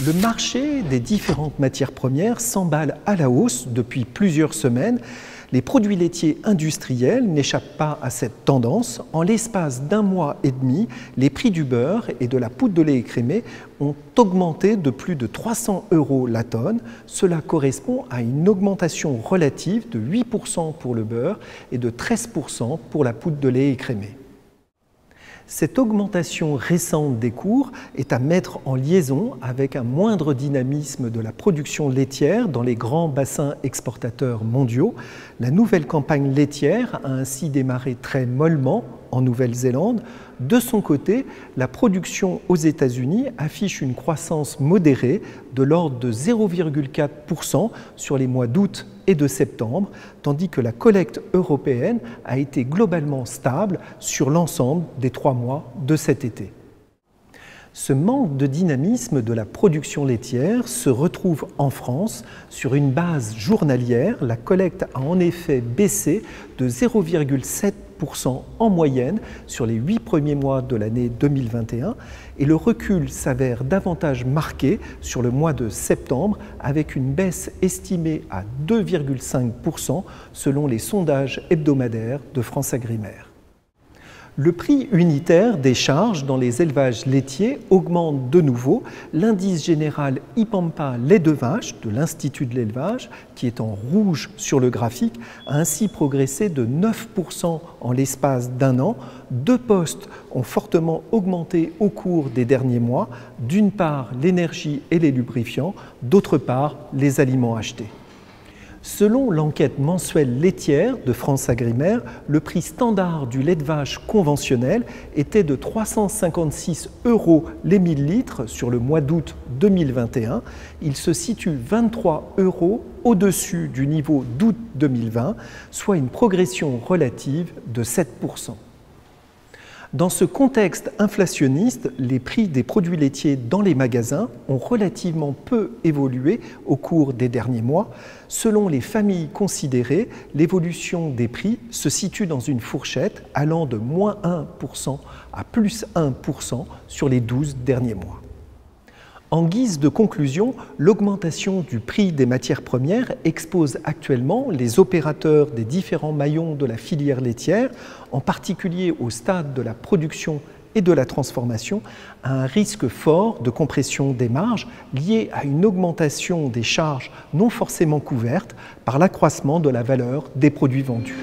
Le marché des différentes matières premières s'emballe à la hausse depuis plusieurs semaines. Les produits laitiers industriels n'échappent pas à cette tendance. En l'espace d'un mois et demi, les prix du beurre et de la poudre de lait écrémé ont augmenté de plus de 300 € la tonne. Cela correspond à une augmentation relative de 8% pour le beurre et de 13% pour la poudre de lait écrémé. Cette augmentation récente des cours est à mettre en liaison avec un moindre dynamisme de la production laitière dans les grands bassins exportateurs mondiaux. La nouvelle campagne laitière a ainsi démarré très mollement en Nouvelle-Zélande. De son côté, la production aux États-Unis affiche une croissance modérée de l'ordre de 0,4% sur les mois d'août et de septembre, tandis que la collecte européenne a été globalement stable sur l'ensemble des 3 mois de cet été. Ce manque de dynamisme de la production laitière se retrouve en France. Sur une base journalière, la collecte a en effet baissé de 0,7% en moyenne sur les 8 premiers mois de l'année 2021 et le recul s'avère davantage marqué sur le mois de septembre avec une baisse estimée à 2,5% selon les sondages hebdomadaires de FranceAgriMer. Le prix unitaire des charges dans les élevages laitiers augmente de nouveau. L'indice général IPAMPA lait de vache de l'Institut de l'élevage, qui est en rouge sur le graphique, a ainsi progressé de 9% en l'espace d'un an. 2 postes ont fortement augmenté au cours des derniers mois. D'une part, l'énergie et les lubrifiants, d'autre part, les aliments achetés. Selon l'enquête mensuelle laitière de FranceAgriMer, le prix standard du lait de vache conventionnel était de 356 € les 1000 litres sur le mois d'août 2021. Il se situe 23 € au-dessus du niveau d'août 2020, soit une progression relative de 7%. Dans ce contexte inflationniste, les prix des produits laitiers dans les magasins ont relativement peu évolué au cours des derniers mois. Selon les familles considérées, l'évolution des prix se situe dans une fourchette allant de moins 1% à plus 1% sur les 12 derniers mois. En guise de conclusion, l'augmentation du prix des matières premières expose actuellement les opérateurs des différents maillons de la filière laitière, en particulier au stade de la production et de la transformation, à un risque fort de compression des marges lié à une augmentation des charges non forcément couvertes par l'accroissement de la valeur des produits vendus.